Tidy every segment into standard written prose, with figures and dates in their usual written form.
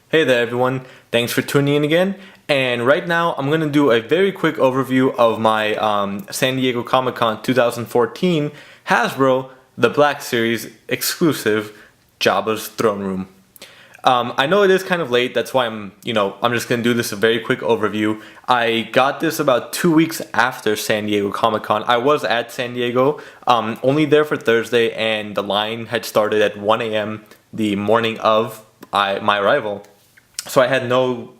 Hey there everyone, thanks for tuning in again. And right now I'm going to do a very quick overview of my San Diego Comic-Con 2014 Hasbro The Black Series exclusive Jabba's Throne Room. I know it is kind of late, that's why I'm just going to do this a very quick overview. I got this about 2 weeks after San Diego Comic-Con. I was at San Diego, only there for Thursday, and the line had started at 1 a.m. the morning of my arrival. So I had no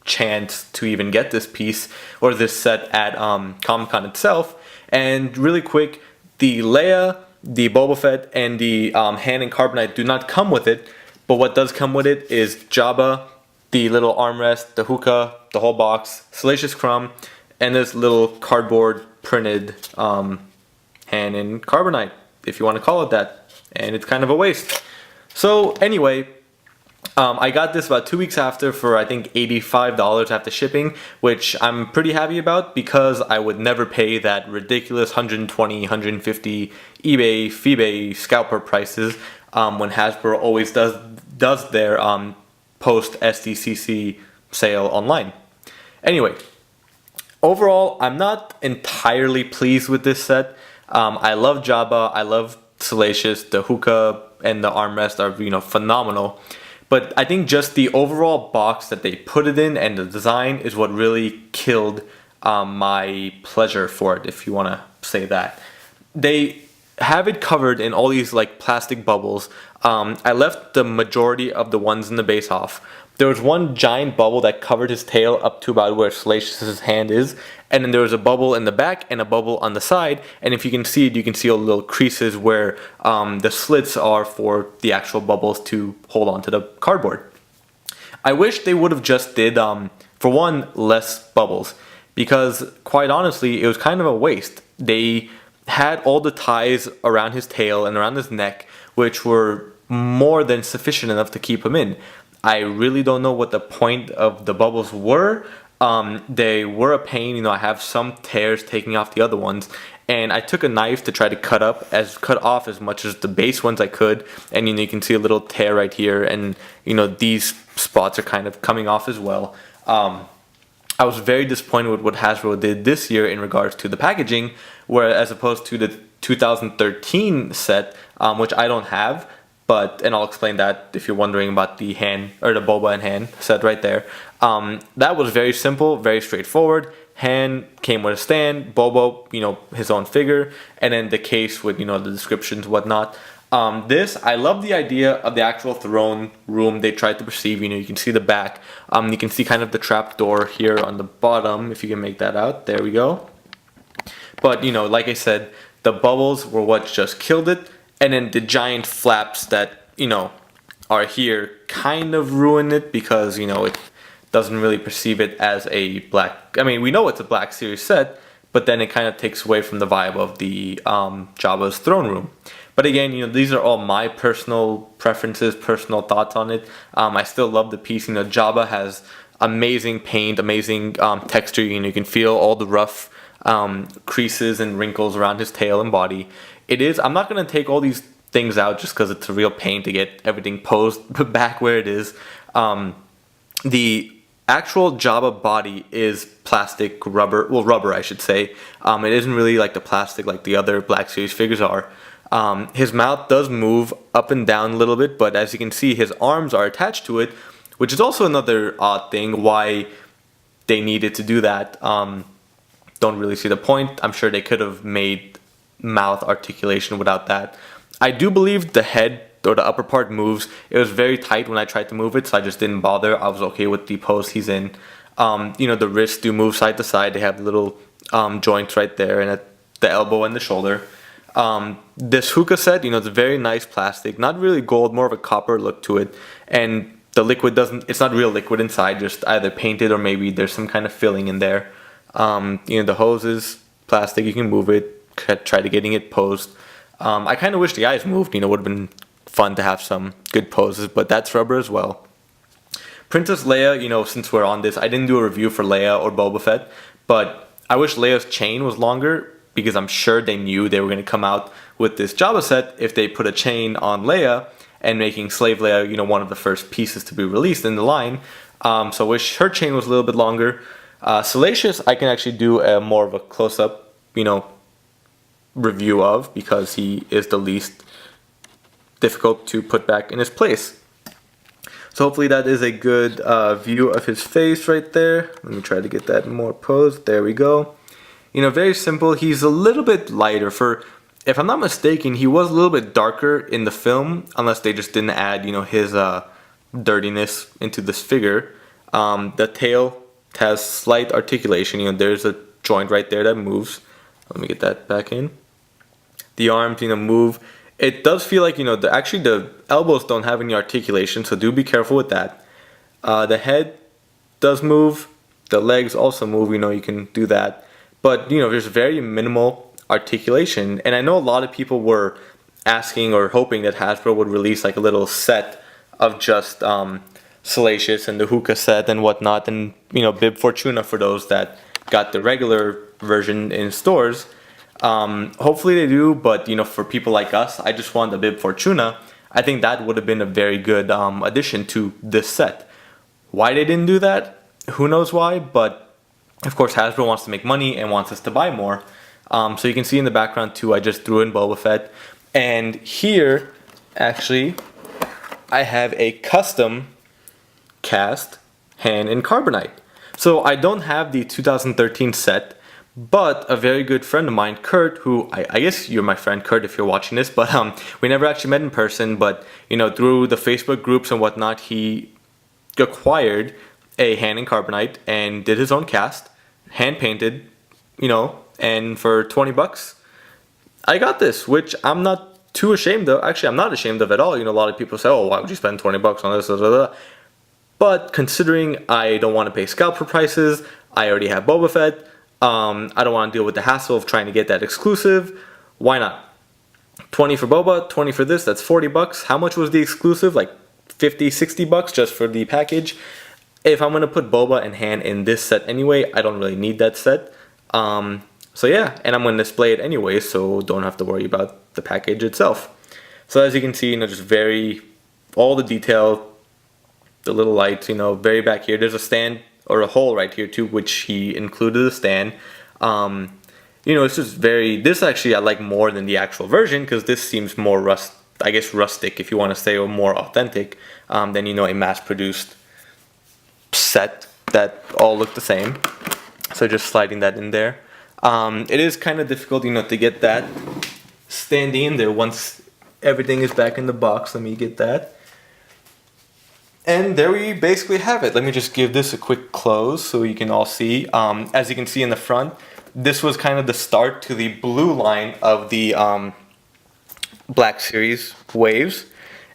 chance to even get this piece or this set at Comic-Con itself. And really quick, the Leia, the Boba Fett, and the hand and Carbonite do not come with it. But what does come with it is Jabba, the little armrest, the hookah, the whole box, Salacious Crumb, and this little cardboard printed hand and Carbonite, if you want to call it that. And it's kind of a waste. So anyway, I got this about 2 weeks after for I think $85 after shipping, which I'm pretty happy about because I would never pay that ridiculous $120, $150 eBay, FeeBay scalper prices when Hasbro always does their post SDCC sale online. Anyway, overall, I'm not entirely pleased with this set. I love Jabba, I love Salacious, the hookah and the armrest are phenomenal. But I think just the overall box that they put it in and the design is what really killed my pleasure for it, if you want to say that. They have it covered in all these like plastic bubbles. I left the majority of the ones in the base off. There was one giant bubble that covered his tail up to about where Salacious's hand is, and then there was a bubble in the back and a bubble on the side, and if you can see it, you can see all the little creases where the slits are for the actual bubbles to hold onto the cardboard. I wish they would have just did, for one, less bubbles, because quite honestly, it was kind of a waste. They had all the ties around his tail and around his neck, which were more than sufficient enough to keep him in. I really don't know what the point of the bubbles were. They were a pain. I have some tears taking off the other ones, and I took a knife to try to cut off as much as the base ones I could, and you can see a little tear right here, and these spots are kind of coming off as well. I was very disappointed with what Hasbro did this year in regards to the packaging, where as opposed to the 2013 set, which I don't have. And I'll explain that if you're wondering about the hand, or the Boba and hand set right there. That was very simple, very straightforward. Hand came with a stand, Boba, his own figure, and then the case with, the descriptions, whatnot. I love the idea of the actual throne room they tried to perceive. You can see the back. You can see kind of the trap door here on the bottom, if you can make that out. There we go. But, like I said, the bubbles were what just killed it. And then the giant flaps that, are here kind of ruin it because, it doesn't really perceive it as a black... I mean, we know it's a Black Series set, but then it kind of takes away from the vibe of the Jabba's throne room. But again, these are all my personal preferences, personal thoughts on it. I still love the piece. Jabba has amazing paint, amazing texture. You can feel all the rough creases and wrinkles around his tail and body. I'm not going to take all these things out just because it's a real pain to get everything posed back where it is. The actual Jabba body is plastic rubber, rubber I should say. It isn't really like the plastic like the other Black Series figures are. His mouth does move up and down a little bit, but as you can see, his arms are attached to it, which is also another odd thing why they needed to do that. Don't really see the point. I'm sure they could have made mouth articulation without that. I do believe the head or the upper part moves. It was very tight when I tried to move it, so I just didn't bother. I was okay with the pose he's in. The wrists do move side to side. They have little joints right there and at the elbow and the shoulder. This hookah set, it's very nice plastic, not really gold, more of a copper look to it, and the liquid it's not real liquid inside, just either painted or maybe there's some kind of filling in there. The hose is plastic, you can move it, try to getting it posed. I kind of wish the eyes moved, would have been fun to have some good poses, but that's rubber as well. Princess Leia, since we're on this, I didn't do a review for Leia or Boba Fett, but I wish Leia's chain was longer because I'm sure they knew they were going to come out with this Jabba set if they put a chain on Leia and making Slave Leia, you know, one of the first pieces to be released in the line. So I wish her chain was a little bit longer. Salacious, I can actually do a more of a close-up, you know, review of, because he is the least difficult to put back in his place. So hopefully that is a good view of his face right there. Let me try to get that more posed. There we go. You know, very simple. He's a little bit lighter. For, if I'm not mistaken, he was a little bit darker in the film, unless they just didn't add, you know, his dirtiness into this figure. The tail has slight articulation. You know, there's a joint right there that moves. Let me get that back in. The arms, you know, move. It does feel like, you know, actually the elbows don't have any articulation, so do be careful with that. The head does move. The legs also move, you know, you can do that. But, you know, there's very minimal articulation. And I know a lot of people were asking or hoping that Hasbro would release like a little set of just Salacious and the Hookah set and whatnot, and, you know, Bib Fortuna for those that got the regular version in stores. Hopefully they do, but, you know, for people like us, I just want the Bib Fortuna. I think that would have been a very good addition to this set. Why they didn't do that, who knows why, but of course Hasbro wants to make money and wants us to buy more. So you can see in the background too, I just threw in Boba Fett. And here, actually, I have a custom cast hand in Carbonite. So I don't have the 2013 set, but a very good friend of mine, Kurt, who I guess you're my friend Kurt if you're watching this, but we never actually met in person, but, you know, through the Facebook groups and whatnot, he acquired a hand in Carbonite and did his own cast, hand painted, you know, and for 20 bucks, I got this, which I'm not too ashamed of. Actually, I'm not ashamed of at all. You know, a lot of people say, oh, why would you spend 20 bucks on this? Blah, blah, blah. But considering I don't want to pay scalper prices, I already have Boba Fett, I don't want to deal with the hassle of trying to get that exclusive, why not? 20 for Boba, 20 for this, that's 40 bucks. How much was the exclusive? Like 50, 60 bucks just for the package. If I'm going to put Boba and Han in this set anyway, I don't really need that set. So yeah, and I'm going to display it anyway, so don't have to worry about the package itself. So as you can see, you know, just all the detail, the little lights, you know, very back here. There's a stand or a hole right here too, which he included a stand. You know, it's just this actually I like more than the actual version, because this seems more rustic, if you want to say, or more authentic than, you know, a mass-produced set that all look the same. So just sliding that in there. It is kind of difficult, you know, to get that standing in there once everything is back in the box. Let me get that. And there we basically have it. Let me just give this a quick close so you can all see. As you can see in the front, this was kind of the start to the blue line of the Black Series waves.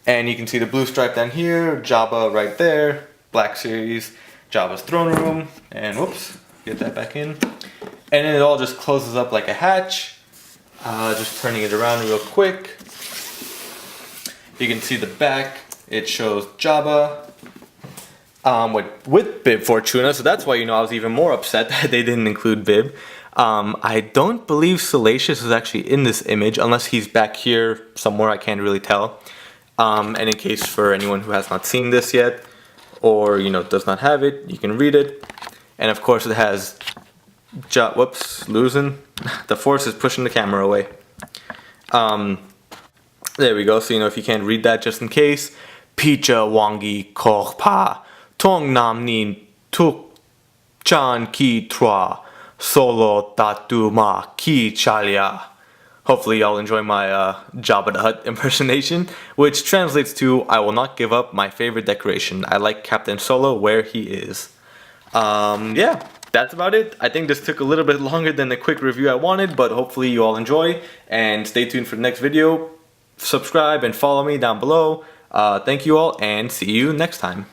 And you can see the blue stripe down here, Jabba right there, Black Series, Jabba's throne room, and whoops, get that back in. And then it all just closes up like a hatch. Just turning it around real quick. You can see the back. It shows Jabba with Bib Fortuna, so that's why, you know, I was even more upset that they didn't include Bib. I don't believe Salacious is actually in this image, unless he's back here somewhere, I can't really tell. And in case for anyone who has not seen this yet, or, you know, does not have it, you can read it. And of course it has, whoops, losing. The force is pushing the camera away. There we go, so, you know, if you can't read that, just in case. Picha wangi koch pa, tong nam nin tuk chan ki tra, solo tatu ma ki chalia. Hopefully y'all enjoy my Jabba the Hutt impersonation, which translates to, I will not give up my favorite decoration. I like Captain Solo where he is. Yeah, that's about it. I think this took a little bit longer than the quick review I wanted, but hopefully you all enjoy, and stay tuned for the next video. Subscribe and follow me down below. Thank you all, and see you next time.